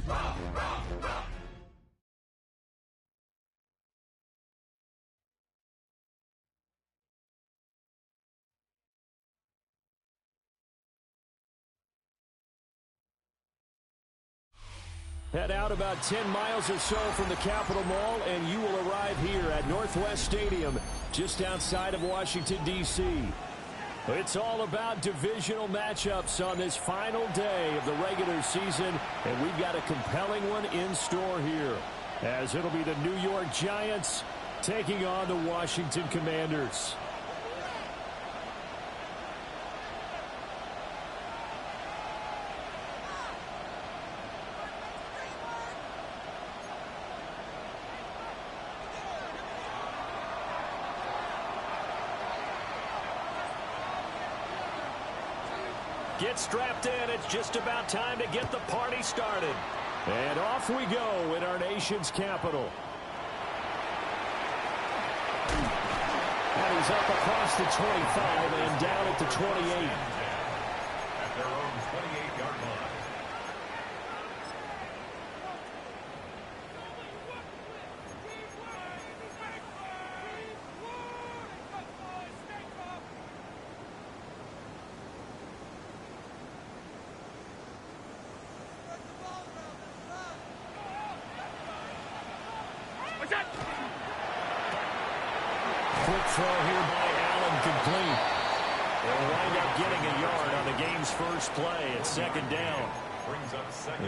Head out about 10 miles or so from the Capitol Mall, and you will arrive here at Northwest Stadium, just outside of Washington, D.C. It's all about divisional matchups on this final day of the regular season, and we've got a compelling one in store here, as it'll be the New York Giants taking on the Washington Commanders. Get strapped in. It's just about time to get the party started. And off we go in our nation's capital. And he's up across the 25 and down at the 28. At their own 28-yard line. Quick throw here by Allen, complete. They'll wind up getting a yard on the game's first play at second down.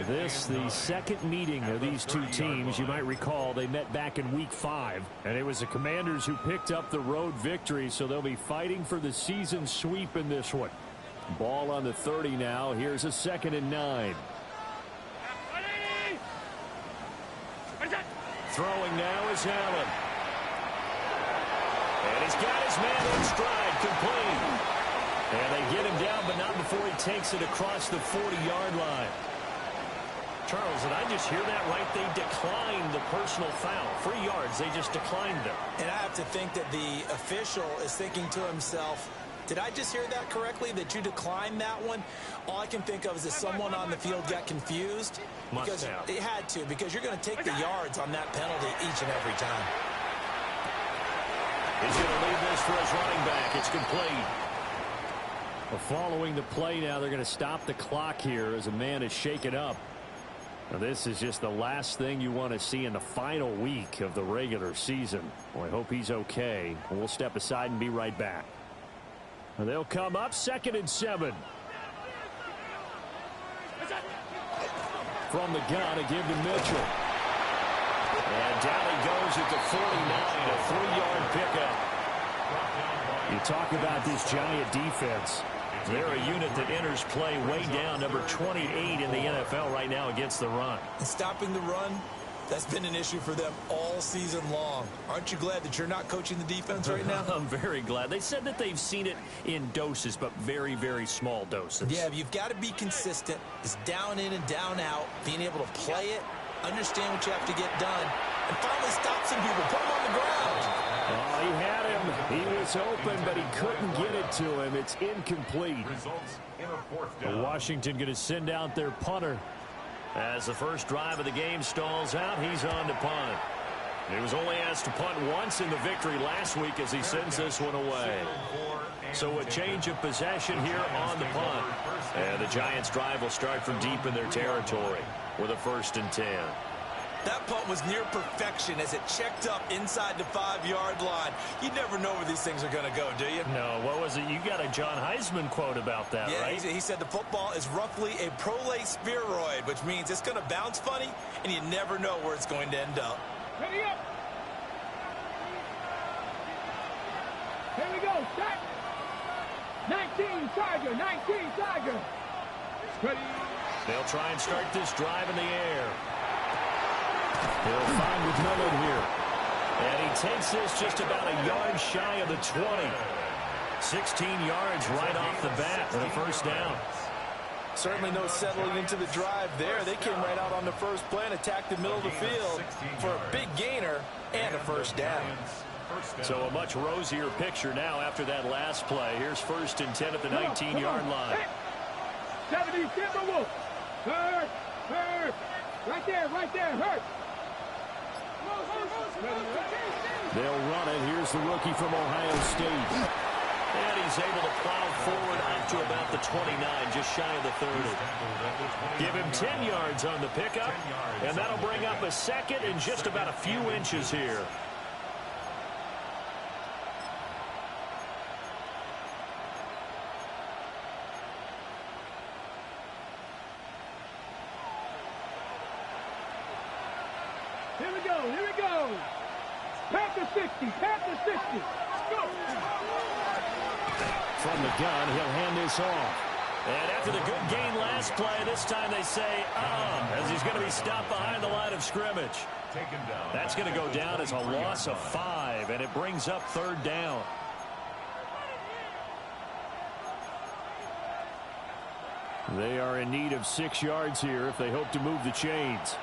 This, the second meeting of these two teams. You might recall they met back in Week 5, and it was the Commanders who picked up the road victory, so they'll be fighting for the season sweep in this one. Ball on the 30 now. Here's a 2nd and 9. Throwing now is Allen. And he's got his man in stride, complete. And they get him down, but not before he takes it across the 40-yard line. Charles, did I just hear that right? They declined the personal foul. 3 yards, they just declined them. And I have to think that the official is thinking to himself, did I just hear that correctly, that you declined that one? All I can think of is that someone on the field got confused. Must have. It had to, because you're going to take the yards on that penalty each and every time. He's going to leave this for his running back. It's complete. Well, following the play now, they're going to stop the clock here as a man is shaken up. Now, this is just the last thing you want to see in the final week of the regular season. Well, I hope he's okay. We'll step aside and be right back. They'll come up 2nd and 7. From the gun to give to Mitchell. And down he goes at the 49, a 3-yard pickup. You talk about this Giant defense. They're a unit that enters play way down, number 28 in the NFL right now against the run. And stopping the run, that's been an issue for them all season long. Aren't you glad that you're not coaching the defense right now? I'm very glad. They said that they've seen it in doses, but very, very small doses. Yeah, you've got to be consistent. It's down in and down out, being able to play it, understand what you have to get done, and finally stop some people, put them on the ground. Oh, he had him. He was open, but he couldn't get it to him. It's incomplete. Results in a 4th down. Washington going to send out their punter. As the first drive of the game stalls out, he's on to punt. He was only asked to punt once in the victory last week as he sends this one away. So a change of possession here on the punt. And the Giants' drive will start from deep in their territory with a 1st and 10. That punt was near perfection as it checked up inside the 5-yard line. You never know where these things are going to go, do you? No, what was it? You got a John Heisman quote about that, yeah, right? He said the football is roughly a prolate spheroid, which means it's going to bounce funny, and you never know where it's going to end up. Ready up. Here we go. Set. 19 Tiger. 19 Tiger. Ready. They'll try and start this drive in the air. They'll find with Miller here. And he takes this just about a yard shy of the 20. 16 yards right off the bat and a 1st down. Certainly no settling into the drive there. They came right out on the first play and attacked the middle of the field for a big gainer and a 1st down. So a much rosier picture now after that last play. Here's 1st and 10 at the 19-yard line. 70 Timberwolves. Third. Right right there, hurt. They'll run it. Here's the rookie from Ohio State. And he's able to plow forward out to about the 29, just shy of the 30. Give him 10 yards on the pickup, and that'll bring up a second in just about a few inches here. Here we go, here we go. Panther 60, Panther 60. Let's go. From the gun, he'll hand this off. And after the good gain last play, this time they say, as he's going to be stopped behind the line of scrimmage. That's going to go down as a loss of 5, and it brings up 3rd down. They are in need of 6 yards here if they hope to move the chains.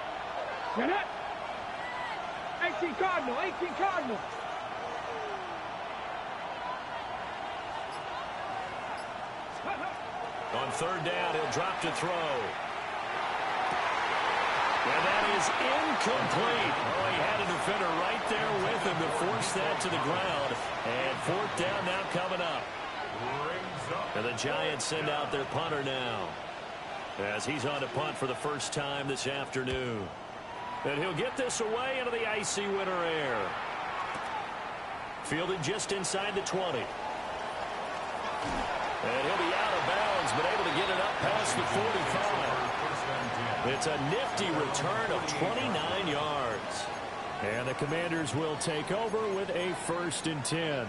You're not. 18 Cardinal, 18 Cardinal. On 3rd down, he'll drop to throw. And that is incomplete. Oh, he had a defender right there with him to force that to the ground. And 4th down now coming up. And the Giants send out their punter now, as he's on to punt for the first time this afternoon. And he'll get this away into the icy winter air. Fielded just inside the 20. And he'll be out of bounds, but able to get it up past the 45. It's a nifty return of 29 yards. And the Commanders will take over with a 1st and 10.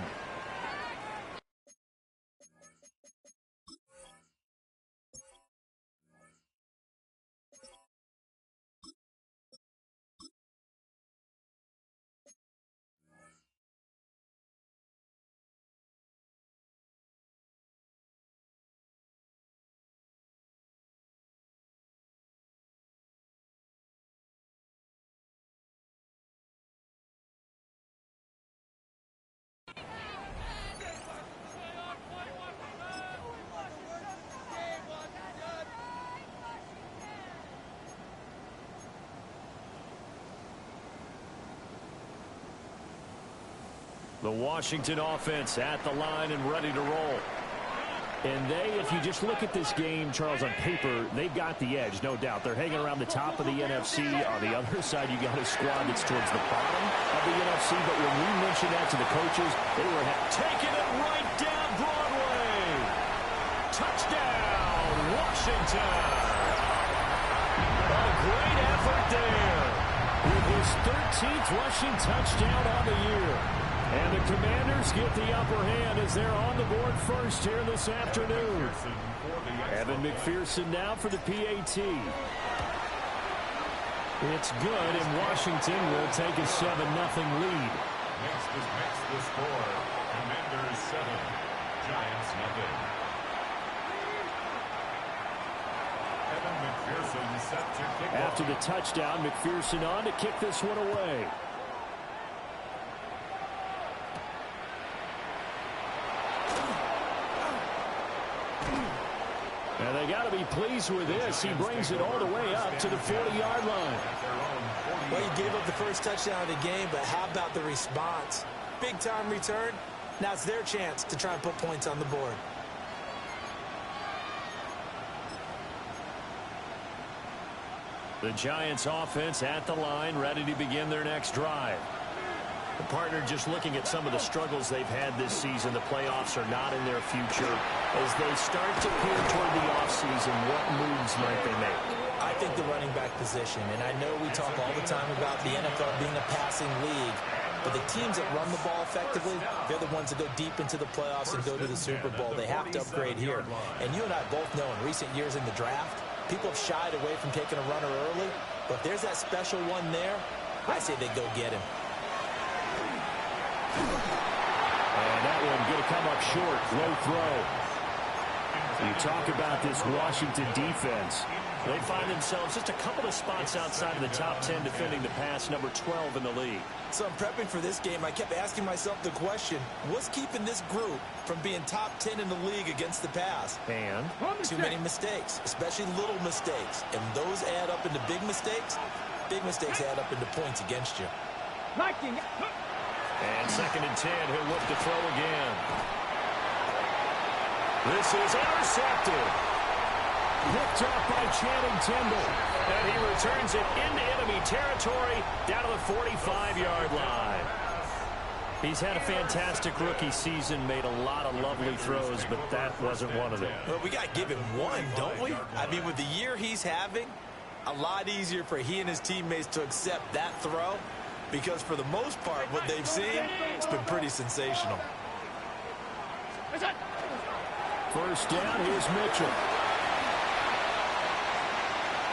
The Washington offense at the line and ready to roll. And if you just look at this game, Charles, on paper, they've got the edge, no doubt. They're hanging around the top of the NFC. On the other side, you got a squad that's towards the bottom of the NFC. But when we mentioned that to the coaches, they were taking it right down Broadway. Touchdown, Washington. A great effort there with his 13th rushing touchdown on the year. And the Commanders get the upper hand as they're on the board first here this afternoon. Evan McPherson now for the PAT. It's good, and Washington will take a 7-0 lead. Makes the score. Commanders 7, Giants 0. Evan McPherson set to kick off. After the touchdown, McPherson on to kick this one away. And they got to be pleased with this. He brings it all the way up to the 40-yard line. Well, he gave up the first touchdown of the game, but how about the response? Big-time return. Now it's their chance to try and put points on the board. The Giants offense at the line, ready to begin their next drive. The partner just looking at some of the struggles they've had this season. The playoffs are not in their future. As they start to peer toward the offseason, what moves might they make? I think the running back position, and I know we talk all the time about the NFL being a passing league, but the teams that run the ball effectively, they're the ones that go deep into the playoffs and go to the Super Bowl. They have to upgrade here. And you and I both know in recent years in the draft, people have shied away from taking a runner early, but if there's that special one there, I say they go get him. And that one going to come up short. Low throw. You talk about this Washington defense. They find themselves just a couple of spots outside of the top 10 defending the pass, number 12 in the league. So I'm prepping for this game. I kept asking myself the question, what's keeping this group from being top 10 in the league against the pass? And too many mistakes, especially little mistakes. And those add up into big mistakes. Big mistakes add up into points against you. And 2nd and 10, he'll look to throw again. This is intercepted. Picked up by Channing Tindall. And he returns it into enemy territory down to the 45-yard line. He's had a fantastic rookie season, made a lot of lovely throws, but that wasn't one of them. Well, we got to give him one, don't we? I mean, with the year he's having, a lot easier for he and his teammates to accept that throw, because for the most part, what they've seen, it's been pretty sensational. First down, here's Mitchell.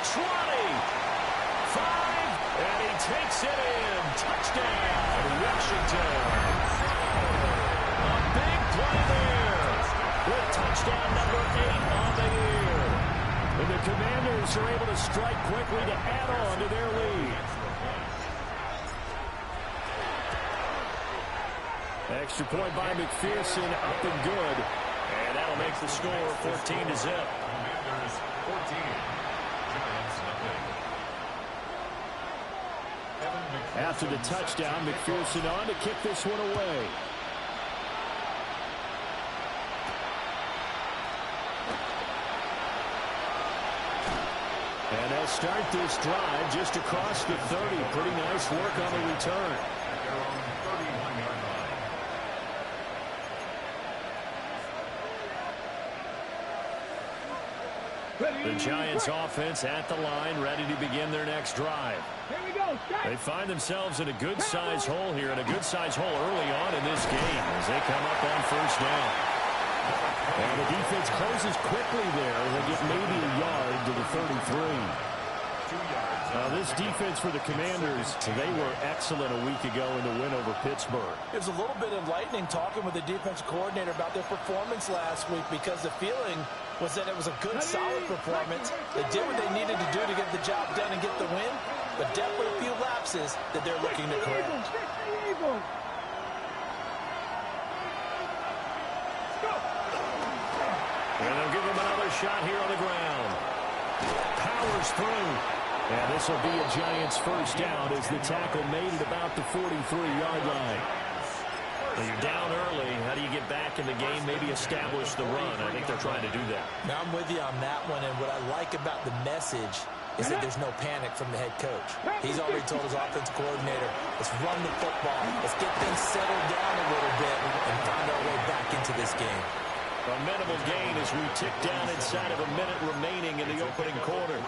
20, 5, and he takes it in. Touchdown, Washington. A big play there with touchdown number 8 on the year. And the Commanders are able to strike quickly to add on to their lead. Extra point by McPherson, up and good. And that'll make the score 14-0. Commanders 14. After the touchdown, McPherson on to kick this one away. And they'll start this drive just across the 30. Pretty nice work on the return. The Giants offense at the line, ready to begin their next drive. They find themselves in a good-sized hole here, and a good-sized hole early on in this game as they come up on first down. And the defense closes quickly there. They get maybe a yard to the 33. This defense for the Commanders, they were excellent a week ago in the win over Pittsburgh. It was a little bit enlightening talking with the defensive coordinator about their performance last week, because the feeling was that it was a good, solid performance. They did what they needed to do to get the job done and get the win, but definitely a few lapses that they're looking to correct. And they'll give him another shot here on the ground. Powers through. And this will be a Giants first down as the tackle made at about the 43-yard line. When you're down early, how do you get back in the game, maybe establish the run? I think they're trying to do that. Now, I'm with you on that one, and what I like about the message is that there's no panic from the head coach. He's already told his offensive coordinator, let's run the football, let's get things settled down a little bit and find our way back into this game. A minimal gain as we tick down inside of a minute remaining in the opening quarter.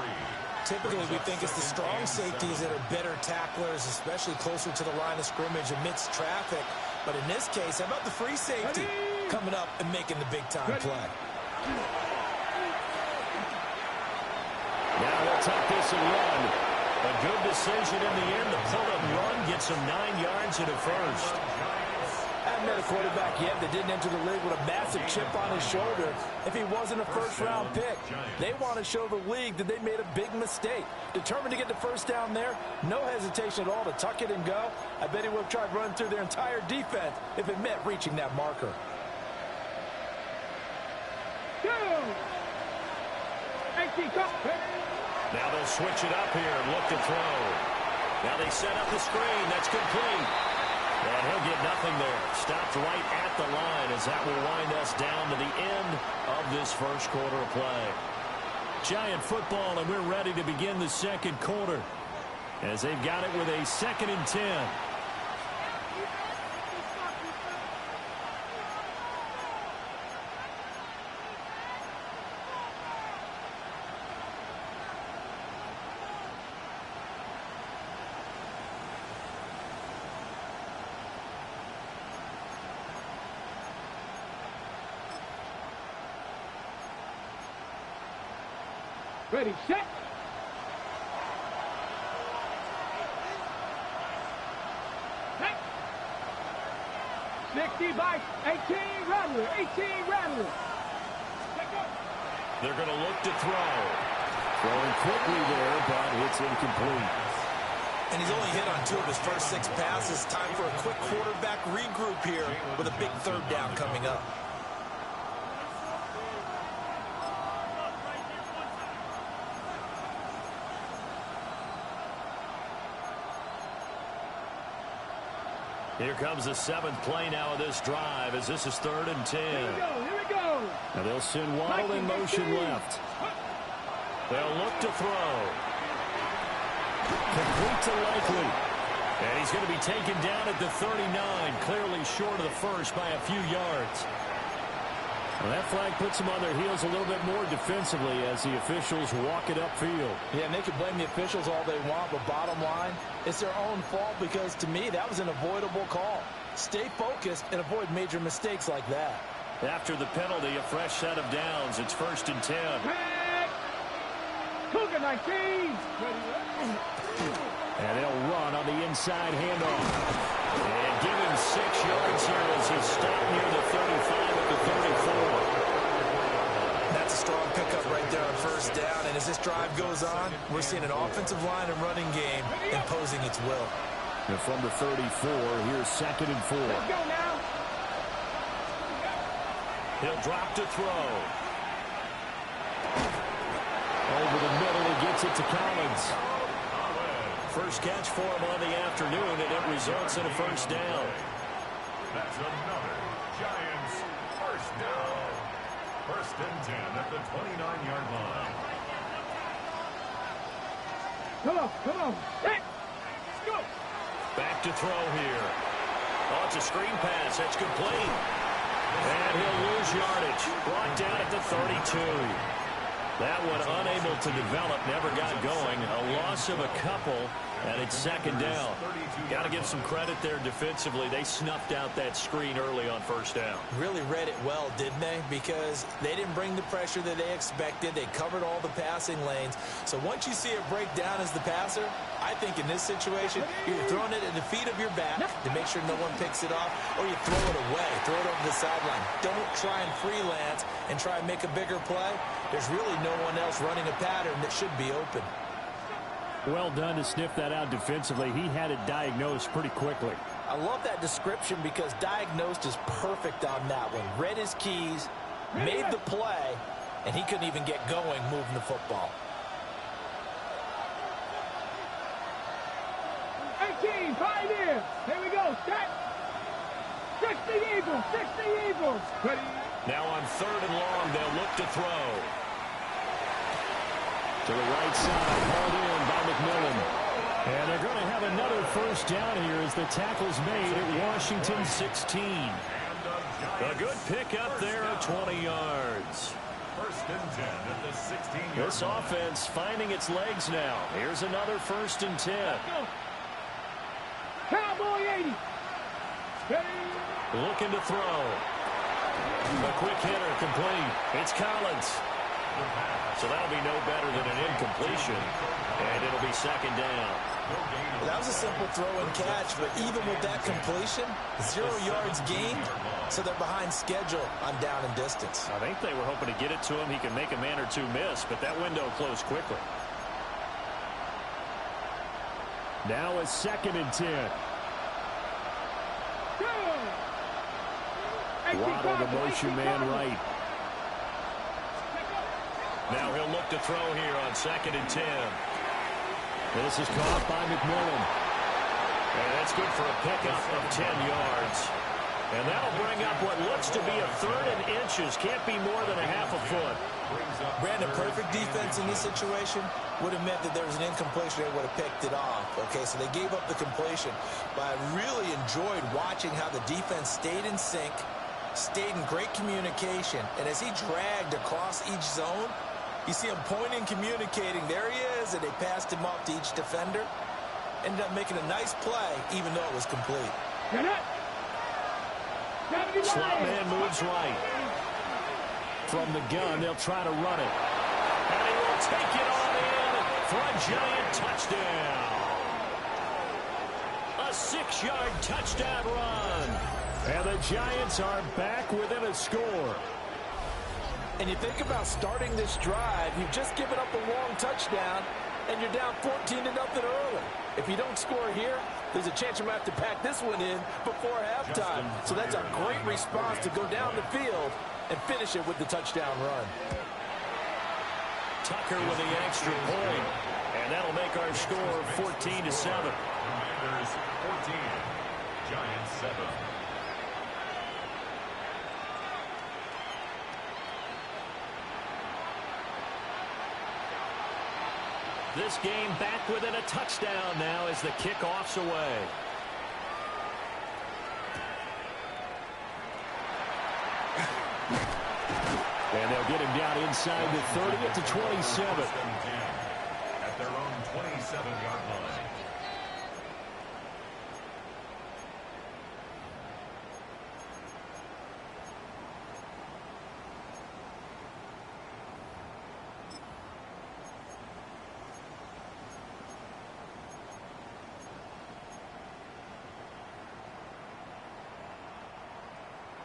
Typically, we think it's the strong safeties that are better tacklers, especially closer to the line of scrimmage amidst traffic. But in this case, how about the free safety coming up and making the big-time play? Now they'll tuck this and run. A good decision in the end to pull and run, gets him 9 yards and a first. I haven't met a quarterback yet that didn't enter the league with a massive chip on his shoulder if he wasn't a first-round pick. They want to show the league that they made a big mistake. Determined to get the first down there, no hesitation at all to tuck it and go. I bet he would have tried running through their entire defense if it meant reaching that marker. Now they'll switch it up here and look to throw. Now they set up the screen. That's complete. And he'll get nothing there. Stopped right at the line as that will wind us down to the end of this first quarter of play. Giant football, and we're ready to begin the second quarter as they've got it with a 2nd and 10. Ready, set. Hey. 60 by 18, Rattler, 18, Rattler. They're going to look to throw. Throwing quickly there, but it's incomplete. And he's only hit on 2 of his first 6 passes. Time for a quick quarterback regroup here with a big 3rd down coming up. Here comes the 7th play now of this drive as this is 3rd and 10. Here we go. Now they'll send Waddle in motion left. They'll look to throw. Complete to Likely. And he's going to be taken down at the 39, clearly short of the first by a few yards. Well, that flag puts them on their heels a little bit more defensively as the officials walk it upfield. Yeah, and they can blame the officials all they want, but bottom line, it's their own fault because, to me, that was an avoidable call. Stay focused and avoid major mistakes like that. After the penalty, a fresh set of downs. It's 1st and 10. Cougar 19. And they'll run on the inside handoff. And give him 6 yards here as he stopped near the 35 at the 34. That's a strong pickup right there on 1st down. And as this drive goes on, we're seeing an offensive line and running game imposing its will. And from the 34, here's 2nd and 4. Let's go now. He'll drop to throw. Over the middle, he gets it to Collins. First catch for him on the afternoon, and it results in a 1st down. That's another Giants 1st down. 1st and 10 at the 29-yard line. Come on. Hey, let's go. Back to throw here. Oh, it's a screen pass. That's complete. And he'll lose yardage. Brought down at the 32. That one unable to develop, never got going. A loss of a couple, and it's 2nd down. Got to give some credit there defensively. They snuffed out that screen early on 1st down. Really read it well, didn't they? Because they didn't bring the pressure that they expected. They covered all the passing lanes. So once you see it break down as the passer, I think in this situation, you're throwing it at the feet of your back to make sure no one picks it off, or you throw it away, throw it over the sideline. Don't try and freelance and try and make a bigger play. There's really no one else running a pattern that should be open. Well done to sniff that out defensively. He had it diagnosed pretty quickly. I love that description because diagnosed is perfect on that one. Read his keys, made the play, and he couldn't even get going moving the football. 18, 5 in. Here we go. Set. 60 Eagles. 60 Eagles. Ready. Now on 3rd and long, they'll look to throw. To the right side, hauled in by McMillan. And they're going to have another 1st down here as the tackle's made at Washington 16. A good pickup there at 20 yards. 1st and 10 at the 16-yard line. This offense finding its legs now. Here's another 1st and 10. Cowboy 80. Ready. Looking to throw. A quick hitter complete. It's Collins. So that'll be no better than an incompletion. And it'll be 2nd down. Well, that was a simple throw and catch, but even with that completion, 0 yards gained, so they're behind schedule on down and distance. I think they were hoping to get it to him. He can make a man or two miss, but that window closed quickly. Now it's 2nd and 10. Waddle the motion man right. Now he'll look to throw here on 2nd and 10. This is caught by McMillan. And that's good for a pickup of 10 yards. And that'll bring up what looks to be a 3rd and inches. Can't be more than a half a foot. Brandon, perfect defense in this situation would have meant that there was an incompletion. They would have picked it off. Okay, so they gave up the completion. But I really enjoyed watching how the defense stayed in sync, stayed in great communication. And as he dragged across each zone, you see him pointing, communicating. There he is, and they passed him off to each defender. Ended up making a nice play, even though it was complete. Slot man moves right. From the gun, they'll try to run it. And he will take it on in for a Giant touchdown. A 6-yard touchdown run. And the Giants are back within a score. And you think about starting this drive, you've just given up a long touchdown, and you're down 14-0 early. If you don't score here, there's a chance you might have to pack this one in before halftime. So that's a great response to go down the field and finish it with the touchdown run. Tucker with the extra point, and that'll make our score 14-7. Commanders 14, Giants 7. This game back within a touchdown now as the kickoff's away. And they'll get him down inside the 30 at the 27. At their own 27-yard line.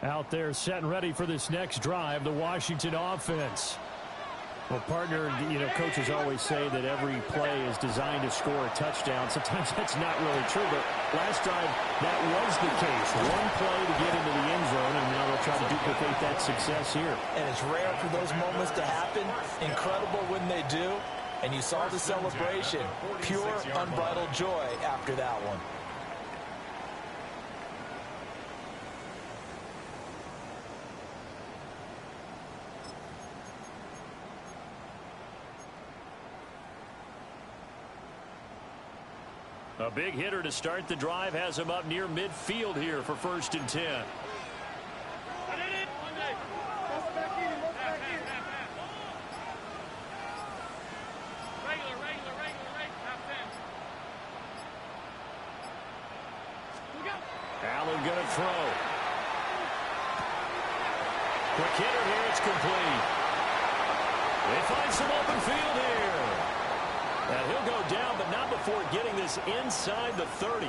Out there set and ready for this next drive, the Washington offense. Well, partner, coaches always say that every play is designed to score a touchdown. Sometimes that's not really true, but last drive, that was the case. One play to get into the end zone, and now they'll try to duplicate that success here. And it's rare for those moments to happen. Incredible when they do. And you saw the celebration. Pure, unbridled joy after that one. A big hitter to start the drive has him up near midfield here for 1st and 10. Allen gonna throw. Quick hitter here, it's complete. They find some open field here. And he'll go down, but not before getting this inside the 30.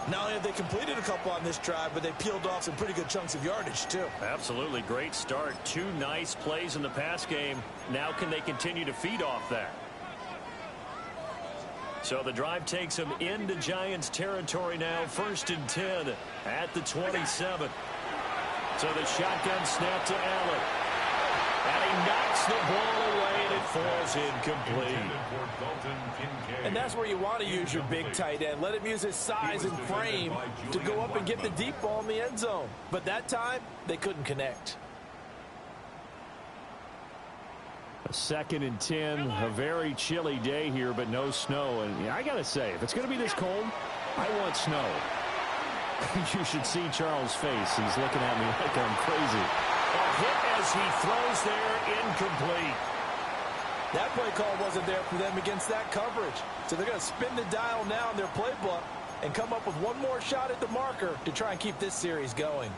Not only have they completed a couple on this drive, but they peeled off some pretty good chunks of yardage, too. Absolutely great start. 2 nice plays in the pass game. Now can they continue to feed off that? So the drive takes them into Giants territory now. 1st and 10 at the 27. So the shotgun snap to Allen. And he knocks the ball away, and it falls incomplete. And that's where you want to use your big tight end. Let him use his size and frame to go up and get the deep ball in the end zone. But that time, they couldn't connect. A 2nd and 10, a very chilly day here, but no snow. And I got to say, if it's going to be this cold, I want snow. You should see Charles' face. He's looking at me like I'm crazy. A hit as he throws there, incomplete. That play call wasn't there for them against that coverage. So they're going to spin the dial now in their playbook and come up with one more shot at the marker to try and keep this series going.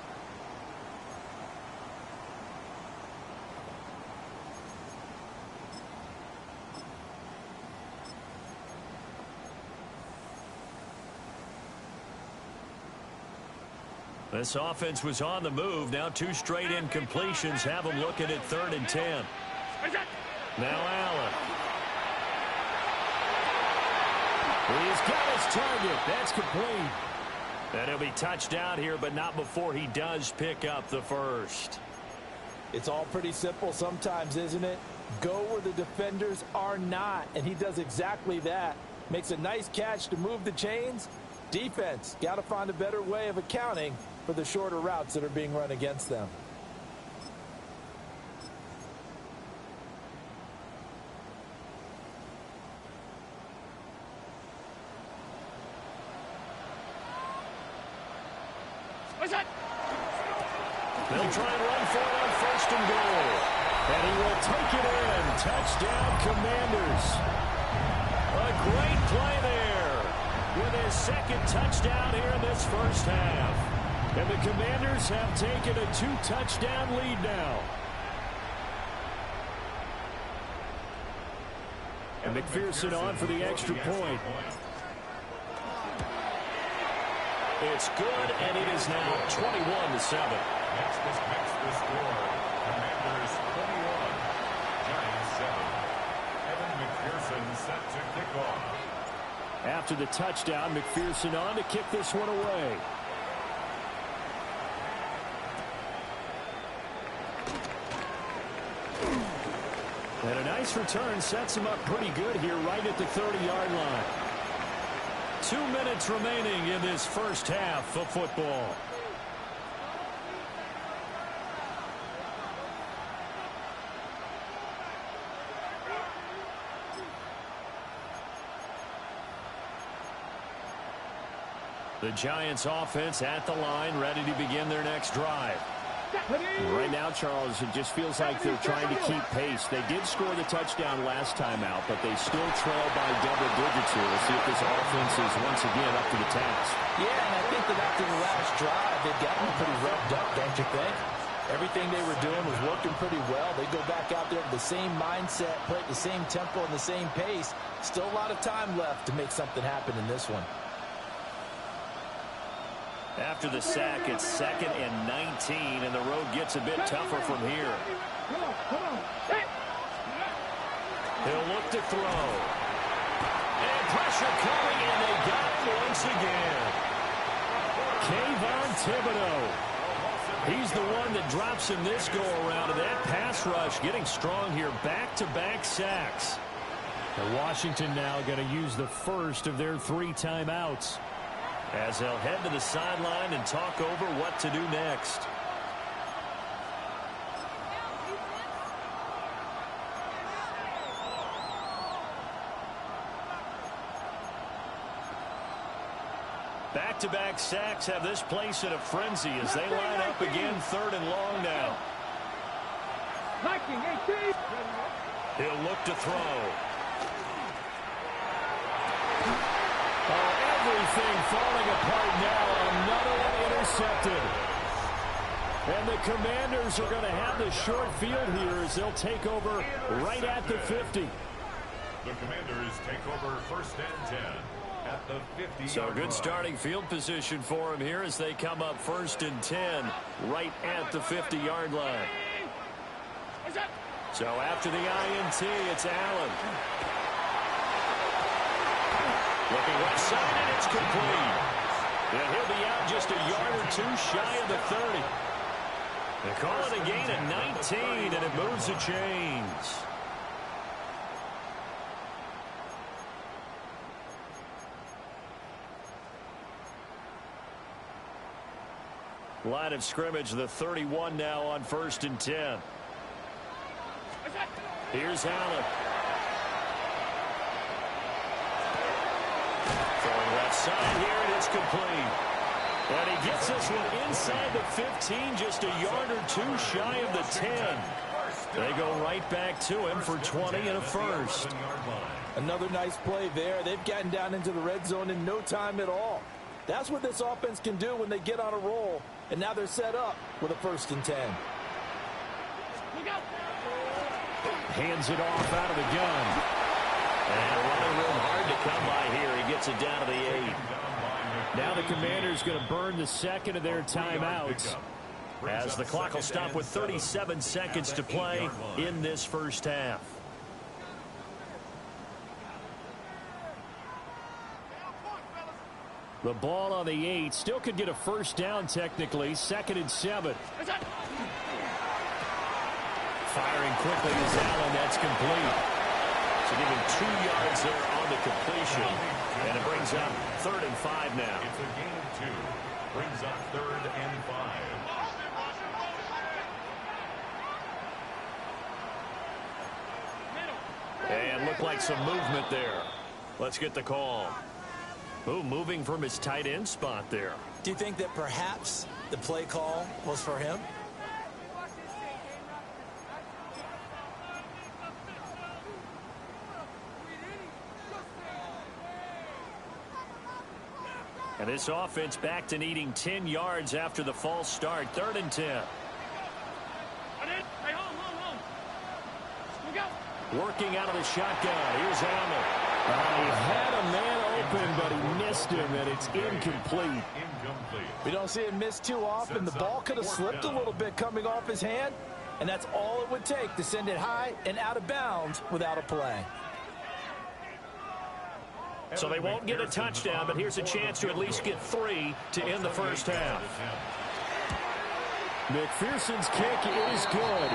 This offense was on the move. Now 2 straight incompletions have them looking at 3rd and 10. Now Allen. He's got his target. That's complete. And he'll be touched down here, but not before he does pick up the first. It's all pretty simple sometimes, isn't it? Go where the defenders are not, and he does exactly that. Makes a nice catch to move the chains. Defense, got to find a better way of accounting for the shorter routes that are being run against them. They'll try and run for it on 1st and goal. And he will take it in. Touchdown, Commanders. A great play there with his 2nd touchdown here in this first half. And the Commanders have taken a 2-touchdown lead now. And McPherson on for the extra point. It's good, and it is now 21-7. Next the score. Commanders 21, Giants 7. Evan McPherson set to kick off. After the touchdown, McPherson on to kick this one away. And a nice return sets him up pretty good here right at the 30-yard line. 2 minutes remaining in this first half of football. The Giants offense at the line, ready to begin their next drive. Right now, Charles, it just feels like they're trying to keep pace. They did score the touchdown last time out, but they still trail by double digits here. We'll see if this offense is once again up to the task. Yeah, and I think that after the last drive, they've gotten pretty revved up, don't you think? Everything they were doing was working pretty well. They go back out there with the same mindset, play at the same tempo and the same pace. Still a lot of time left to make something happen in this one. After the sack, it's 2nd and 19, and the road gets a bit tougher from here. He'll look to throw. And pressure coming, and they got him once again. Kayvon Thibodeau. He's the one that drops him this go-around, and that pass rush getting strong here. Back-to-back sacks. And Washington now going to use the first of their 3 timeouts, as they'll head to the sideline and talk over what to do next. Back-to-back sacks have this place in a frenzy as they line up again 3rd and long now. He'll look to throw. Everything falling apart now. Another one intercepted. And the Commanders are going to have the short field here as they'll take over right at the 50. The Commanders take over 1st and 10 at the 50. So good starting field position for them here as they come up 1st and 10 right at the 50-yard line. So after the INT, it's Allen. Looking left side, and it's complete. And he'll be out just a yard or 2 shy of the 30. They call it a gain of 19, and it moves the chains. Line of scrimmage, the 31 now on 1st and 10. Here's Allen. Throwing left side here, and it's complete. And he gets this one inside the 15, just a yard or 2 shy of the 10. They go right back to him for 20 and a first. Another nice play there. They've gotten down into the red zone in no time at all. That's what this offense can do when they get on a roll. And now they're set up with a 1st and 10. Hands it off out of the gun. And running room hard to come by here. He gets it down to the 8. Now the Commanders going to burn the 2nd of their timeouts, as the clock will stop with 37 seconds to play in this first half. The ball on the 8. Still could get a first down technically. 2nd and 7. Firing quickly is Allen. That's complete. So give him 2 yards there on the completion. And it brings up 3rd and 5 now. It's a gain of 2. Brings up 3rd and 5. And looked like some movement there. Let's get the call. Ooh, moving from his tight end spot there. Do you think that perhaps the play call was for him? And this offense back to needing 10 yards after the false start. 3rd and 10. Working out of the shotgun. Here's Allen. He had a man open, but he missed him, and it's incomplete. We don't see him miss too often. The ball could have slipped a little bit coming off his hand. And that's all it would take to send it high and out of bounds without a play. So they won't get a touchdown, but here's a chance to at least get 3 to end the first half. McPherson's kick is good.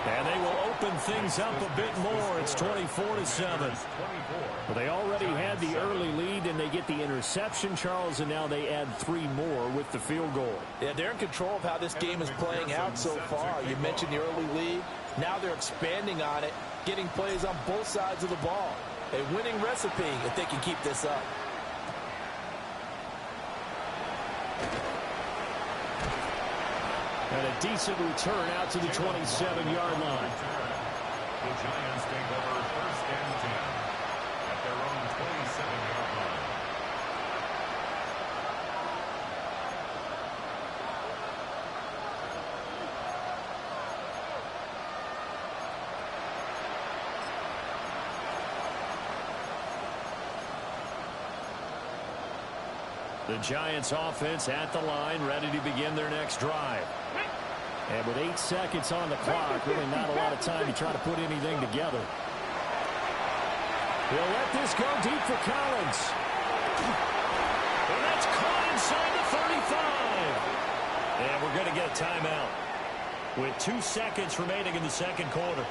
And they will open things up a bit more. It's 24-7. But they already had the early lead, and they get the interception, Charles, and now they add 3 more with the field goal. Yeah, they're in control of how this game is playing out so far. You mentioned the early lead. Now they're expanding on it, getting plays on both sides of the ball. A winning recipe if they can keep this up. And a decent return out to the 27-yard line. The Giants take over 1st and 10 at their own 27-yard line. The Giants offense at the line, ready to begin their next drive. And with 8 seconds on the clock, really not a lot of time to try to put anything together. He'll let this go deep for Collins. And that's caught inside the 35. And we're going to get a timeout with 2 seconds remaining in the second quarter.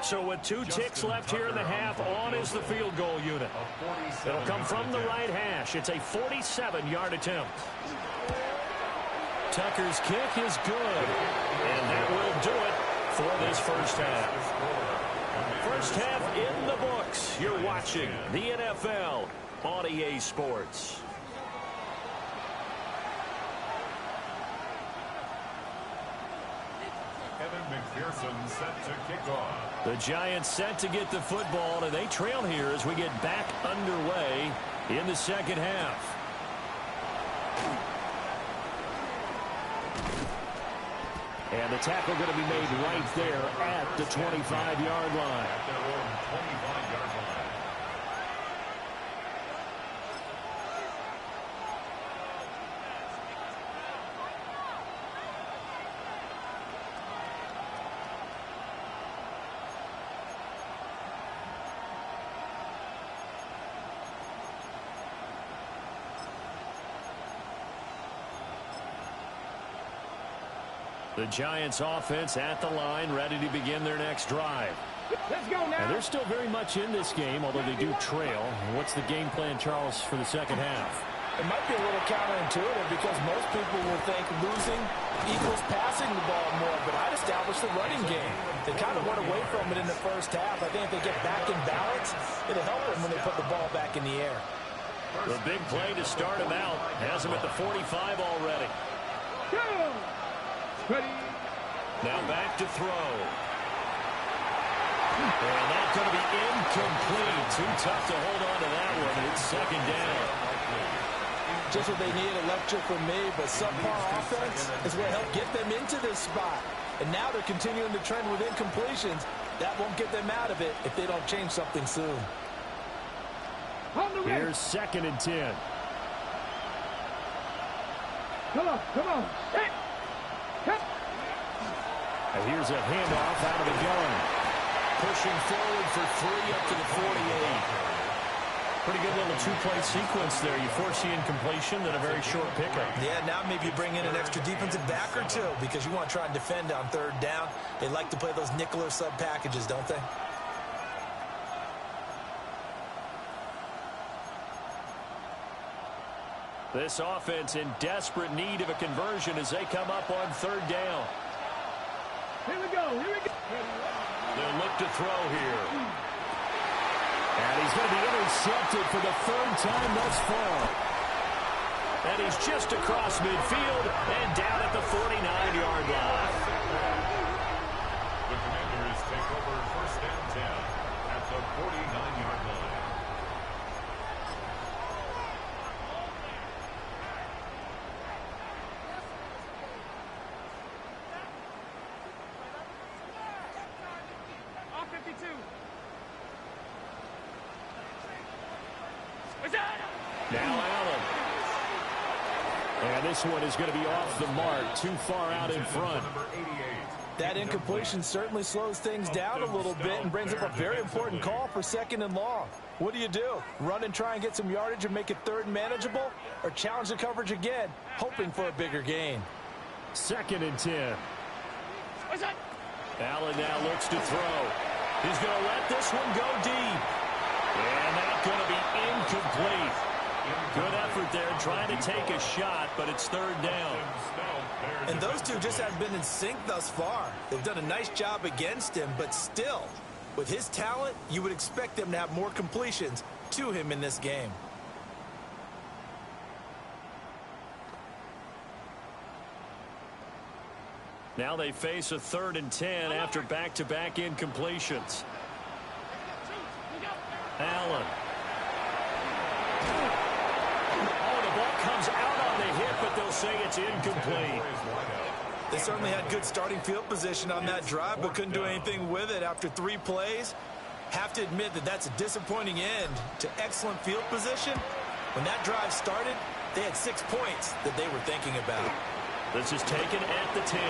So with 2 ticks left here in the half, on is the field goal unit. It'll come from the right hash. It's a 47-yard attempt. Tucker's kick is good. And that will do it for this first half. First half in the books. You're watching the NFL on EA Sports. McPherson set to kick off. The Giants set to get the football, and they trail here as we get back underway in the second half. And the tackle going to be made right there at the 25-yard line. At their own 25-yard line. The Giants offense at the line, ready to begin their next drive. Let's go now. And they're still very much in this game, although they do trail. What's the game plan, Charles, for the second half? It might be a little counterintuitive because most people will think losing equals passing the ball more, but I'd establish the running game. They kind of went away from it in the first half. I think if they get back in balance, it'll help them when they put the ball back in the air. The big play to start him out has him at the 45 already. Go. Ready. Now back to throw. And that's going to be incomplete. Too tough to hold on to that one. It's second down. Just what they need, a lecture from me, but subpar offense is what helped get them into this spot. And now they're continuing the trend with incompletions. That won't get them out of it if they don't change something soon. Here's 2nd and 10. Come on, come on. Set. And here's a handoff out of the gun. Pushing forward for 3 up to the 48. Pretty good little 2-play sequence there. You force the incompletion, then a very short pickup. Yeah, now maybe you bring in an extra defensive back or 2 because you want to try and defend on 3rd down. They like to play those nickel or sub packages, don't they? This offense in desperate need of a conversion as they come up on 3rd down. Here we go, here we go. They'll look to throw here. And he's going to be intercepted for the 3rd time thus far. And he's just across midfield and down at the 49-yard line. The Commanders take over 1st and 10 at the 49-yard line. Now Allen. And this one is going to be off the mark, too far out in front. That incompletion certainly slows things down a little bit and brings up a very important call for 2nd and long. What do? Run and try and get some yardage and make it 3rd and manageable? Or challenge the coverage again, hoping for a bigger gain? 2nd and 10. Allen now looks to throw. He's going to let this one go deep. And that's going to be incomplete. Good effort there trying to take a shot, but it's 3rd down. And those two just haven't been in sync thus far. They've done a nice job against him, but still, with his talent, you would expect them to have more completions to him in this game. Now they face a 3rd and 10 after back-to-back incompletions. Allen. Oh, the ball comes out on the hit, but they'll say it's incomplete. They certainly had good starting field position on that drive, but couldn't do anything with it after 3 plays. Have to admit that that's a disappointing end to excellent field position. When that drive started, they had 6 points that they were thinking about. This is taken at the 10. A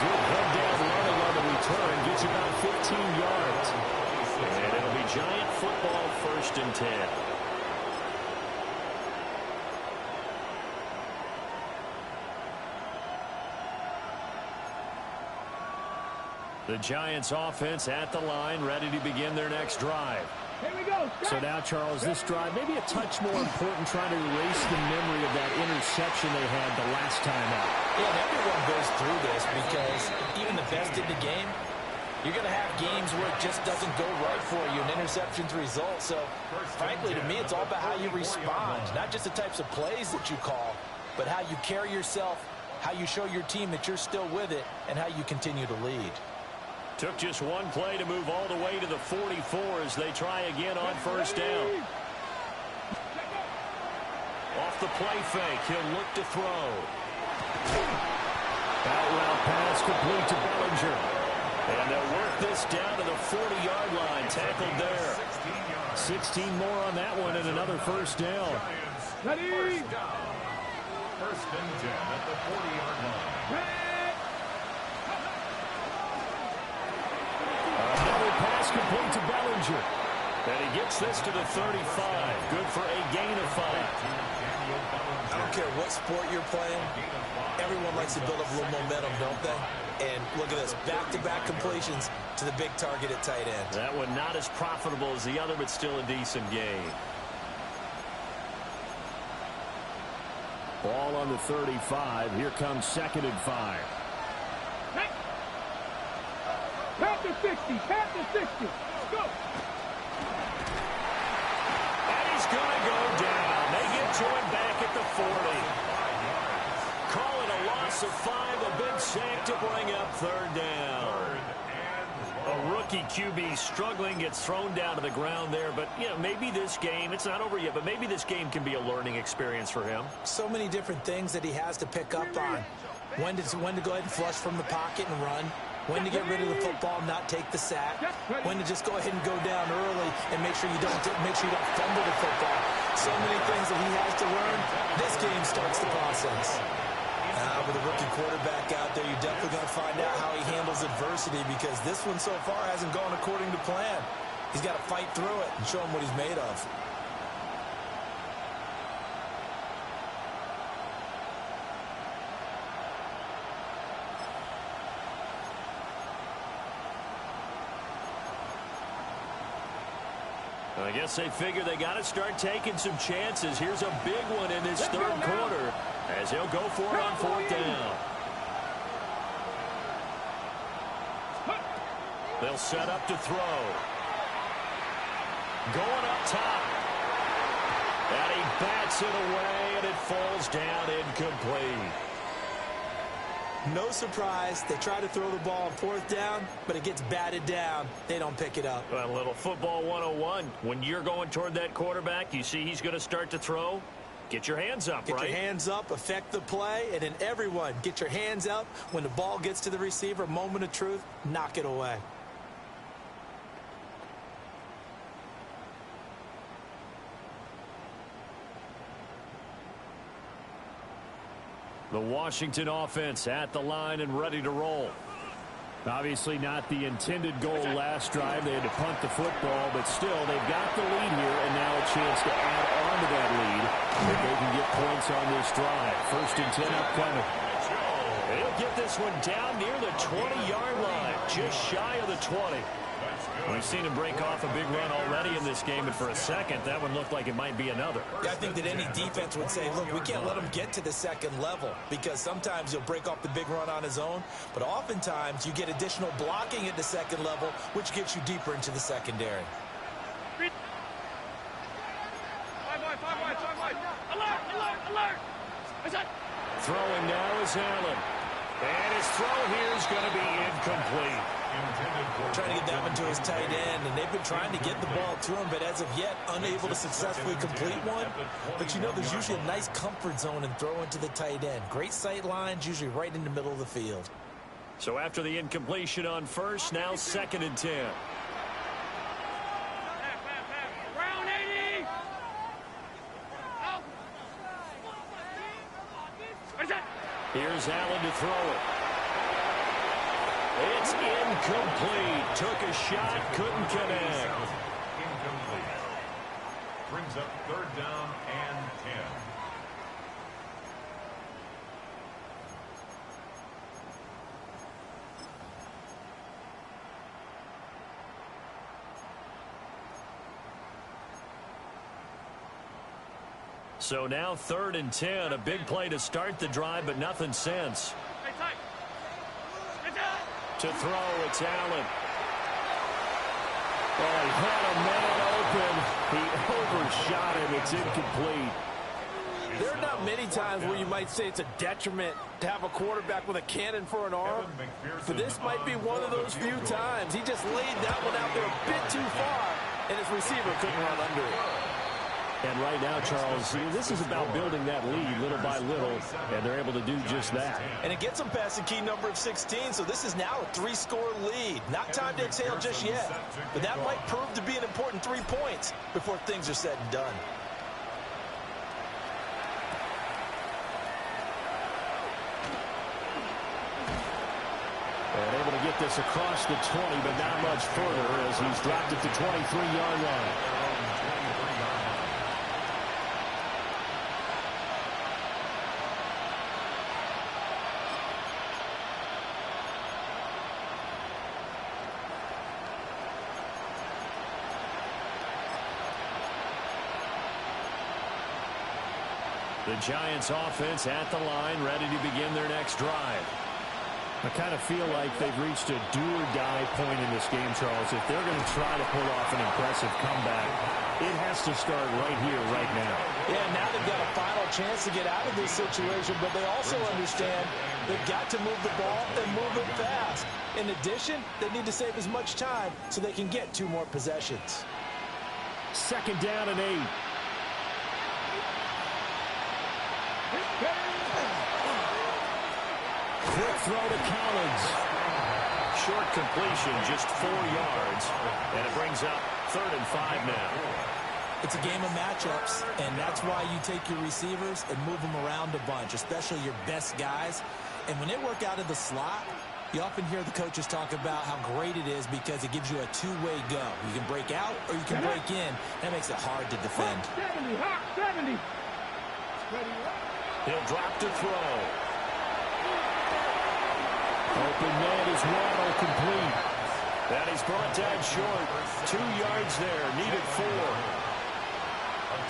good head-down running on the return gets about 15 yards. And it'll be Giant football, 1st and 10. The Giants offense at the line, ready to begin their next drive. Here we go. So now, Charles, this drive maybe a touch more important, trying to erase the memory of that interception they had the last time out. Yeah, and everyone goes through this because even the best in the game, you're going to have games where it just doesn't go right for you, and interceptions result. So, frankly, to me, it's all about how you respond, not just the types of plays that you call, but how you carry yourself, how you show your team that you're still with it, and how you continue to lead. Took just one play to move all the way to the 44 as they try again on 1st down. Off the play fake, he'll look to throw. Out route pass complete to Bellinger. And they'll work this down to the 40-yard line, tackled there. 16 more on that one and another 1st down. Ready? 1st and 10 at the 40-yard line. Another pass complete to Bellinger. And he gets this to the 35. Good for a gain of 5. I don't care what sport you're playing. Everyone likes to build up a little momentum, don't they? And look at this, back-to-back completions to the big target at tight end. That one not as profitable as the other, but still a decent gain. Ball on the 35. Here comes 2nd and 5. Tap to 60. Tap to 60. Let's go. And he's going to go down. They get joined back at the 40. Call it a loss of 5. A big sack to bring up 3rd down. A rookie QB struggling, gets thrown down to the ground there. But, you know, maybe this game, it's not over yet, but maybe this game can be a learning experience for him. So many different things that he has to pick up on. When to go ahead and flush from the pocket and run. When to get rid of the football, not take the sack. When to just go ahead and go down early and make sure you don't fumble the football. So many things that he has to learn. This game starts the process. With a rookie quarterback out there, you're definitely going to find out how he handles adversity because this one so far hasn't gone according to plan. He's got to fight through it and show him what he's made of. I guess they figure they got to start taking some chances. Here's a big one in this 3rd quarter as he'll go for it on 4th down. They'll set up to throw. Going up top. And he bats it away, and it falls down incomplete. No surprise. They try to throw the ball on 4th down, but it gets batted down. They don't pick it up. A little football 101. When you're going toward that quarterback, you see he's going to start to throw. Get your hands up, right? Get your hands up, affect the play, and then everyone get your hands up. When the ball gets to the receiver, moment of truth, knock it away. The Washington offense at the line and ready to roll. Obviously not the intended goal last drive. They had to punt the football, but still they've got the lead here, and now a chance to add on to that lead if they can get points on this drive. 1st and 10 upcoming. They'll get this one down near the 20-yard line, just shy of the 20. We've seen him break off a big run already in this game, and for a second, that one looked like it might be another. Yeah, I think that any defense would say, look, we can't let him get to the second level, because sometimes he'll break off the big run on his own, but oftentimes you get additional blocking at the second level, which gets you deeper into the secondary. Throwing now is Allen. And his throw here is going to be incomplete. Trying to get that one to his tight end, and they've been trying to get the ball to him, but as of yet, unable to successfully complete one. But you know, there's usually a nice comfort zone in throwing to the tight end. Great sight lines, usually right in the middle of the field. So after the incompletion on first, now 2nd and 10. Here's Allen to throw it. It's incomplete. Took a shot, couldn't connect. Incomplete. Brings up 3rd down and 10. So now 3rd and 10. A big play to start the drive, but nothing since. To throw, it's Allen. Oh, he had a man open. He overshot it. It's incomplete. There are not many times where you might say it's a detriment to have a quarterback with a cannon for an arm, but this might be one of those few times. He just laid that one out there a bit too far, and his receiver couldn't run under it. And right now, Charles, this is about building that lead little by little, and they're able to do just that. And it gets them past the key number of 16, so this is now a 3-score lead. Not time to exhale just yet, but that might prove to be an important 3 points before things are said and done. And able to get this across the 20, but not much further as he's dropped at the 23-yard line. The Giants offense at the line, ready to begin their next drive. I kind of feel like they've reached a do-or-die point in this game, Charles. If they're going to try to pull off an impressive comeback, it has to start right here, right now. Yeah, now they've got a final chance to get out of this situation, but they also understand they've got to move the ball and move it fast. In addition, they need to save as much time so they can get 2 more possessions. 2nd down and 8. Quick throw to Collins. Short completion, just 4 yards. And it brings up 3rd and 5 now. It's a game of matchups, and that's why you take your receivers and move them around a bunch, especially your best guys. And when they work out of the slot, you often hear the coaches talk about how great it is because it gives you a 2-way go. You can break out or you can break in. That makes it hard to defend. 70. He'll drop to throw. Open man is Waddle, complete. And he's brought down short. 2 yards there, needed 4.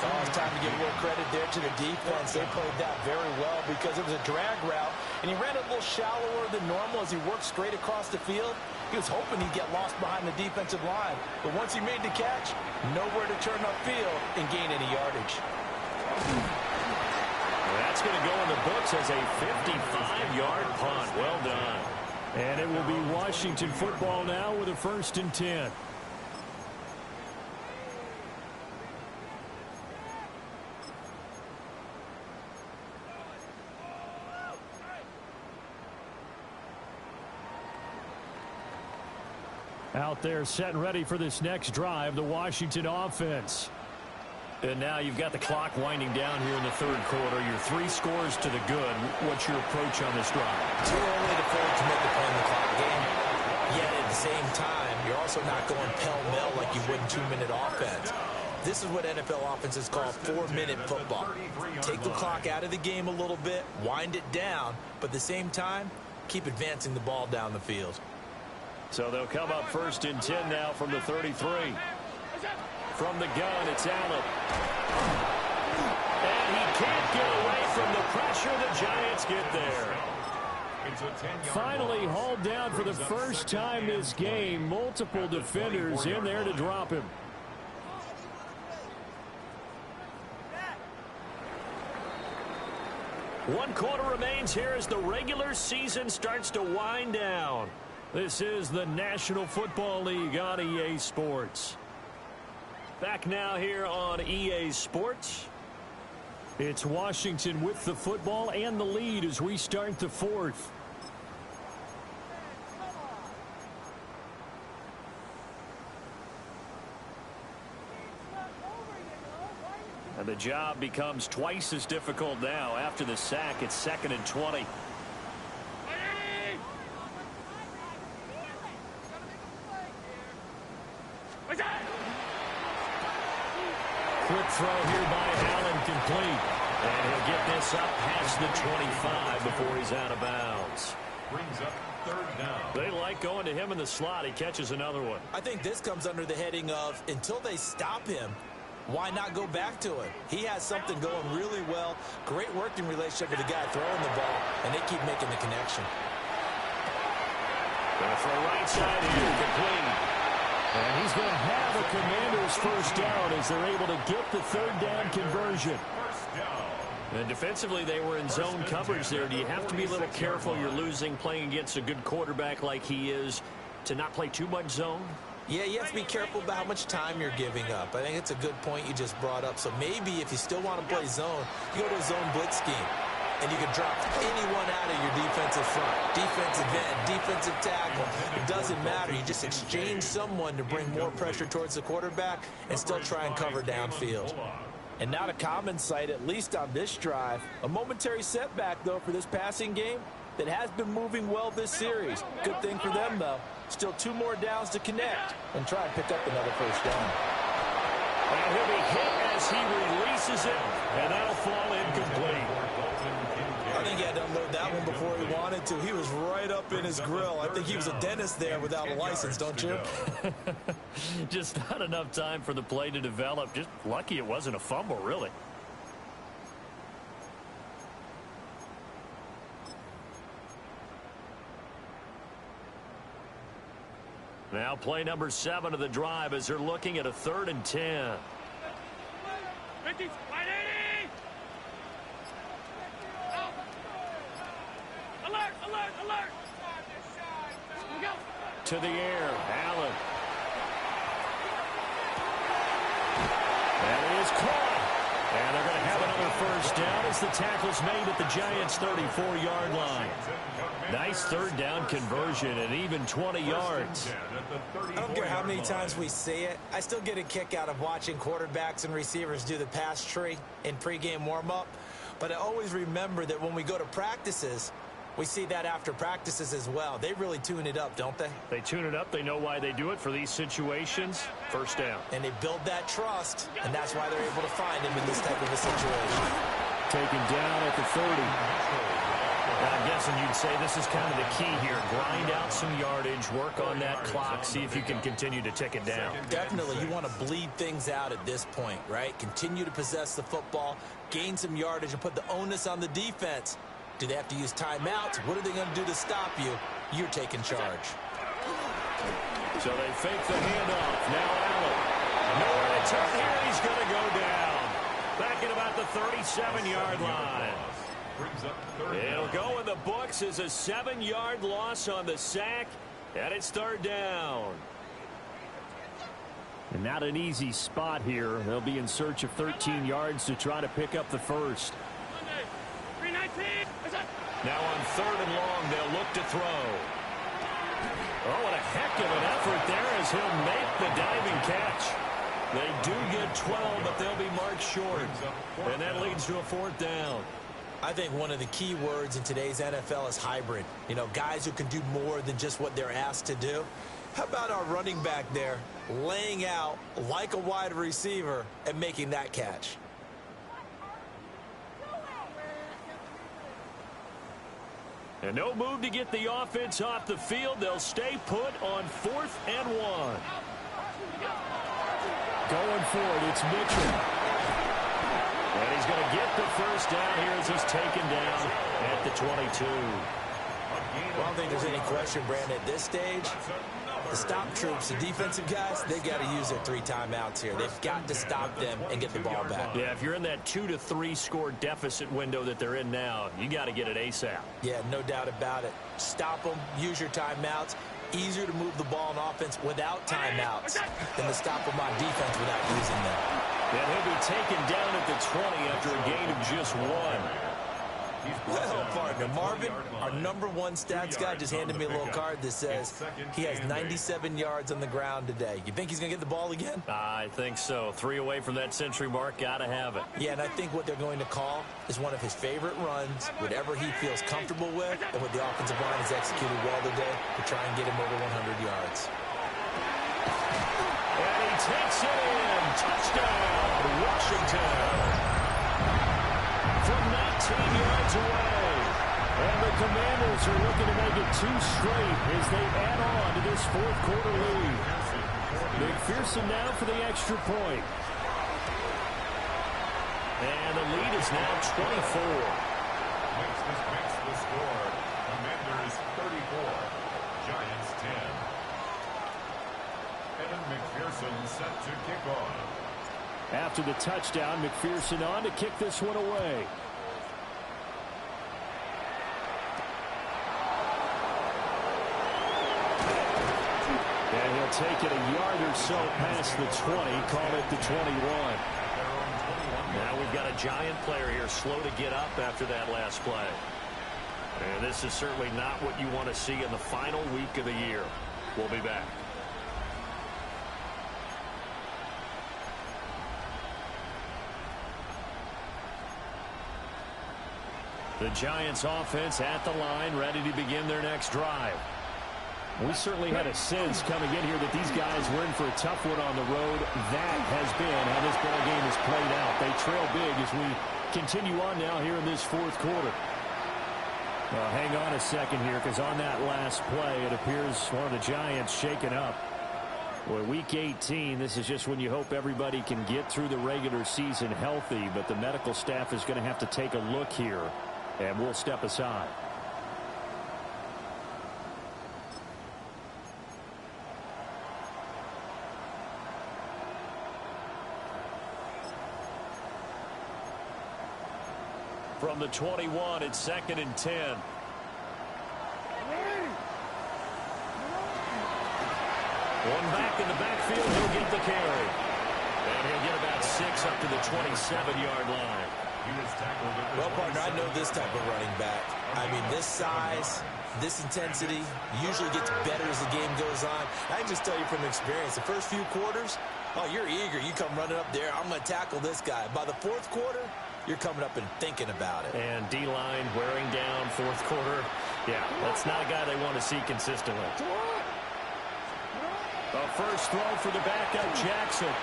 Oh, it's time to give a little credit there to the defense. They played that very well because it was a drag route, and he ran a little shallower than normal as he worked straight across the field. He was hoping he'd get lost behind the defensive line, but once he made the catch, nowhere to turn upfield and gain any yardage. That's going to go in the books as a 55-yard punt. Well done. And it will be Washington football now with a 1st and 10. Out there set and ready for this next drive, the Washington offense. And now you've got the clock winding down here in the third quarter. You're 3 scores to the good. What's your approach on this drive? Too early to fully commit to playing the clock game. Yet at the same time, you're also not going pell-mell like you would in 2-minute offense. This is what NFL offenses call 4-minute football. Take the clock out of the game a little bit, wind it down, but at the same time, keep advancing the ball down the field. So they'll come up 1st and 10 now from the 33. From the gun, it's Allen. And he can't get away from the pressure. The Giants get there. Finally hauled down for the first time this game. Multiple defenders in there to drop him. One quarter remains here as the regular season starts to wind down. This is the National Football League on EA Sports. Back now here on EA Sports. It's Washington with the football and the lead as we start the 4th. And the job becomes twice as difficult now. After the sack, it's 2nd and 20. Quick throw here by Allen, complete. And he'll get this up past the 25 before he's out of bounds. Brings up 3rd down. They like going to him in the slot. He catches another one. I think this comes under the heading of until they stop him, why not go back to it? He has something going really well. Great working relationship with the guy throwing the ball, and they keep making the connection. Gonna throw right side here, complete. And he's going to have a Commander's first down as they're able to get the 3rd down conversion. And defensively, they were in zone coverage there. Do you have to be a little careful? You're losing playing against a good quarterback like he is to not play too much zone? Yeah, you have to be careful about how much time you're giving up. I think it's a good point you just brought up. So maybe if you still want to play zone, you go to a zone blitz scheme. And you can drop anyone out of your defensive front. Defensive end, defensive tackle. It doesn't matter. You just exchange someone to bring more pressure towards the quarterback and still try and cover downfield. And not a common sight, at least on this drive. A momentary setback, though, for this passing game that has been moving well this series. Good thing for them, though. Still 2 more downs to connect and try and pick up another first down. And he'll be hit as he releases it, and that'll fall incomplete. I think he had to unload that one before he wanted to. He was right up in his grill. I think he was a dentist there without a license, don't you? Just not enough time for the play to develop. Just lucky it wasn't a fumble, really. Now play number 7 of the drive as they're looking at a 3rd and 10. To the air, Allen. And it is caught. And they're going to have another first down as the tackle's made at the Giants' 34-yard line. Nice 3rd down conversion and even 20 yards. I don't care how many times we see it. I still get a kick out of watching quarterbacks and receivers do the pass tree in pregame warm-up. But I always remember that when we go to practices, we see that after practices as well. They really tune it up, don't they? They tune it up. They know why they do it for these situations. First down. And they build that trust, and that's why they're able to find him in this type of a situation. Taken down at the 30. I'm guessing you'd say this is kind of the key here. Grind out some yardage, work on that clock, see if you can continue to tick it down. Definitely. You want to bleed things out at this point, right? Continue to possess the football, gain some yardage, and put the onus on the defense. Do they have to use timeouts? What are they going to do to stop you? You're taking charge. So they fake the handoff. Now Allen. Nowhere to turn here. He's going to go down. Back at about the 37-yard line. It'll go in the books as a 7-yard loss on the sack. And it's 3rd down. And not an easy spot here. They'll be in search of 13 yards to try to pick up the first. Now on 3rd and long, they'll look to throw. Oh, what a heck of an effort there as he'll make the diving catch. They do get 12, but they'll be marching back short. And that leads to a 4th down. I think one of the key words in today's NFL is hybrid. You know, guys who can do more than just what they're asked to do. How about our running back there laying out like a wide receiver and making that catch? And no move to get the offense off the field. They'll stay put on 4th and 1. Going for it, it's Mitchell. And he's going to get the 1st down here as he's taken down at the 22. Well, I don't think there's any question, Brandon, at this stage, the stop troops, the defensive guys, they got to use their 3 timeouts here. They've got to stop them and get the ball back. Yeah, if you're in that 2 to 3 score deficit window that they're in now, you got to get it ASAP. Yeah, no doubt about it. Stop them, use your timeouts. Easier to move the ball on offense without timeouts than to stop them on defense without using them. And he'll be taken down at the 20 after a gain of just 1. Well, partner, Marvin, our #1 stats guy, just handed me a little card that says he has 97 yards on the ground today. You think he's going to get the ball again? I think so. 3 away from that century mark. Got to have it. Yeah, and I think what they're going to call is one of his favorite runs, whatever he feels comfortable with, and what the offensive line has executed well today to try and get him over 100 yards. And he takes it in. Touchdown, Washington. From 19 yards away. And the Commanders are looking to make it 2 straight as they add on to this 4th quarter lead. McPherson now for the extra point. And the lead is now 24. Makes the score. Commanders 34. Giants 10. Evan McPherson set to kick off. After the touchdown, McPherson on to kick this one away. And he'll take it a yard or so past the 20, call it the 21. Now we've got a Giant player here slow to get up after that last play. And this is certainly not what you want to see in the final week of the year. We'll be back. The Giants offense at the line, ready to begin their next drive. We certainly had a sense coming in here that these guys were in for a tough one on the road. That has been how this ball game has played out. They trail big as we continue on now here in this 4th quarter. Well, hang on a second here, because on that last play, it appears one of the Giants shaken up. Boy, week 18, this is just when you hope everybody can get through the regular season healthy, but the medical staff is going to have to take a look here. And we'll step aside. From the 21, it's 2nd and 10. One back in the backfield, he'll get the carry. And he'll get about 6 up to the 27-yard line. Well, partner, I know this type of running back. I mean, this size, this intensity usually gets better as the game goes on. I can just tell you from experience, the first few quarters, oh, you're eager. You come running up there, I'm going to tackle this guy. By the 4th quarter, you're coming up and thinking about it. And D-line wearing down 4th quarter. Yeah, that's not a guy they want to see consistently. The first throw for the backup, Jackson.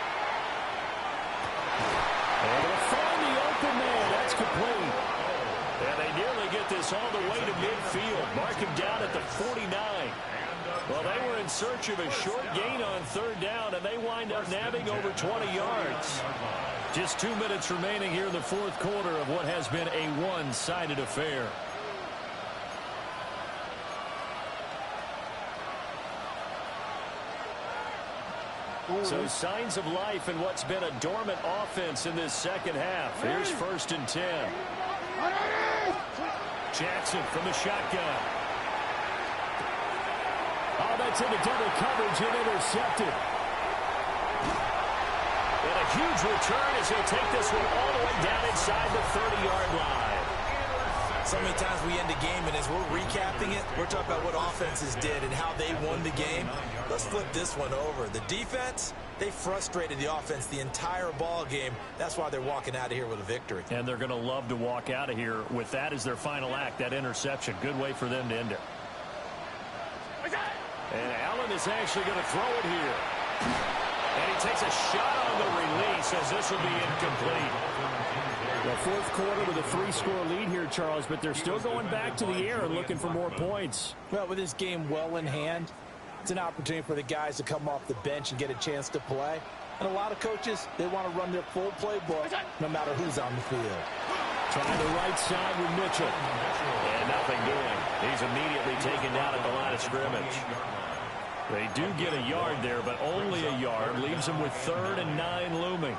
And they'll find the open man. That's complete. And they nearly get this all the way to midfield. Mark him down at the 49. Well, they were in search of a short gain on 3rd down, and they wind up nabbing over 20 yards. Just 2 minutes remaining here in the 4th quarter of what has been a one-sided affair. So signs of life in what's been a dormant offense in this second half. Here's 1st and 10. Jackson from the shotgun. Oh, that's into double coverage and intercepted. And a huge return as he'll take this one all the way down inside the 30-yard line. So many times we end a game, and as we're recapping it, we're talking about what offenses did and how they won the game. Let's flip this one over. The defense, they frustrated the offense the entire ball game. That's why they're walking out of here with a victory. And they're going to love to walk out of here with that as their final act, that interception. Good way for them to end it. And Allen is actually going to throw it here. And he takes a shot on the release as this will be incomplete. The fourth quarter with a 3-score lead here, Charles, but they're still going back to the air and looking for more points. Well, with this game well in hand, it's an opportunity for the guys to come off the bench and get a chance to play. And a lot of coaches, they want to run their full playbook no matter who's on the field. Trying the right side with Mitchell. And nothing doing. He's immediately taken down at the line of scrimmage. They do get a yard there, but only a yard. Leaves them with 3rd and 9 looming.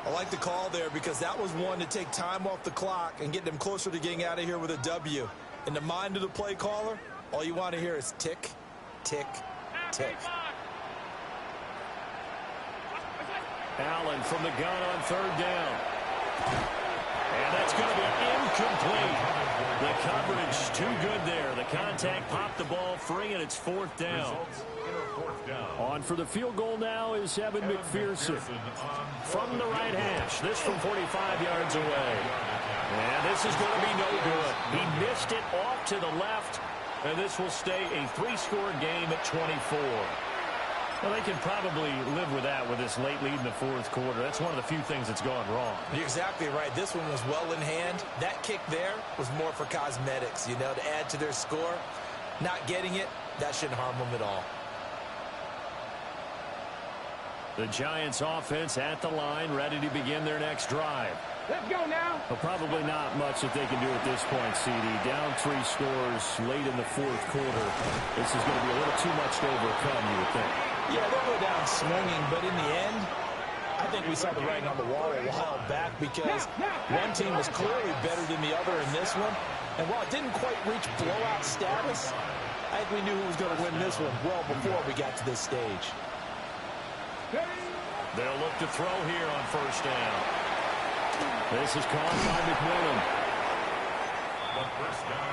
I like the call there because that was one to take time off the clock and get them closer to getting out of here with a W. In the mind of the play caller, all you want to hear is tick, tick, tick. Allen from the gun on 3rd down. And that's going to be incomplete. The coverage too good there. The contact popped the ball free, and it's 4th down. On for the field goal now is Evan McPherson. From the right hash. This from 45 yards away. And this is going to be no good. He missed it off to the left, and this will stay a 3-score game at 24. Well, they can probably live with that with this late lead in the 4th quarter. That's one of the few things that's gone wrong. You're exactly right. This one was well in hand. That kick there was more for cosmetics, you know, to add to their score. Not getting it, that shouldn't harm them at all. The Giants offense at the line, ready to begin their next drive. Let's go now. Well, probably not much that they can do at this point, CD. Down 3 scores late in the 4th quarter. This is going to be a little too much to overcome, you would think. Yeah, they'll go down swinging, but in the end, I think we saw the writing on the wall a while back because one team was clearly better than the other in this one. And while it didn't quite reach blowout status, I think we knew who was going to win this one well before we got to this stage. They'll look to throw here on 1st down. This is caught by McMillan.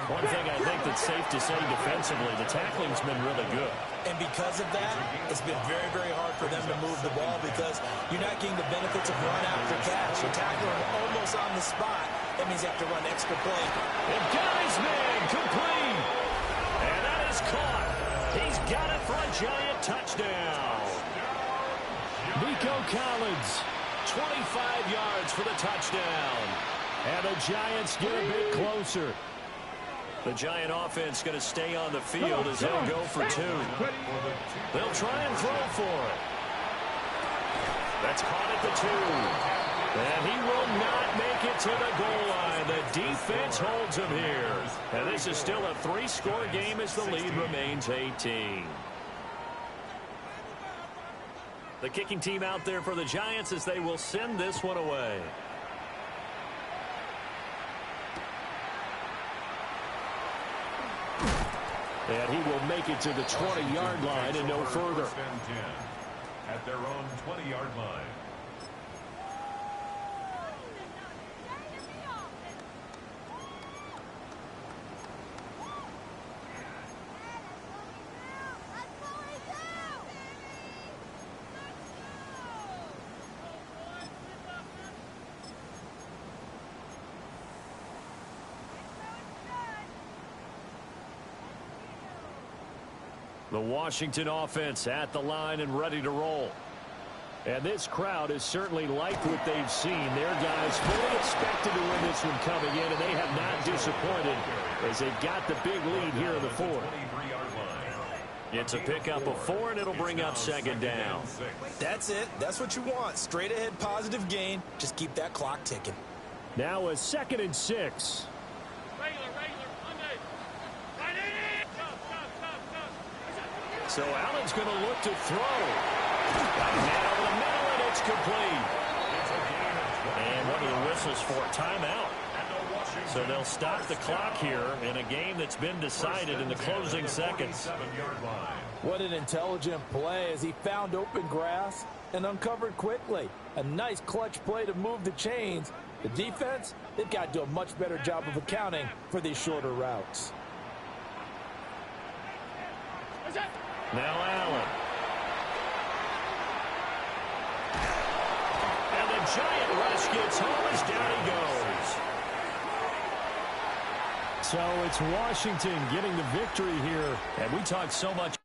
One thing I think that's safe to say defensively, the tackling's been really good. And because of that, it's been very, very hard for them to move the ball because you're not getting the benefits of run after catch. You're tackling them almost on the spot. That means you have to run extra play. And got his man complete. And that is caught. He's got it for a Giant touchdown. Nico Collins, 25 yards for the touchdown. And the Giants get a bit closer. The Giant offense going to stay on the field as they'll go for 2. They'll try and throw for it. That's caught at the 2. And he will not make it to the goal line. The defense holds him here. And this is still a 3-score game as the lead remains 18. The kicking team out there for the Giants as they will send this one away. And he will make it to the 20-yard line and no further. At their own 20-yard line. The Washington offense at the line and ready to roll. And this crowd has certainly liked what they've seen. Their guys fully expected to win this one coming in, and they have not disappointed as they got the big lead here in the 4th. It's a pickup of 4, and it'll bring up 2nd down. That's it. That's what you want. Straight ahead positive gain. Just keep that clock ticking. Now a 2nd and 6. So Allen's going to look to throw. Got a man over the middle, and it's complete. And one of the whistles for a timeout. So they'll stop the clock here in a game that's been decided in the closing seconds. What an intelligent play as he found open grass and uncovered quickly. A nice clutch play to move the chains The defense, they've got to do a much better job of accounting for these shorter routes. Now Allen. And the giant rush gets home as down he goes. So it's Washington getting the victory here. And we talked so much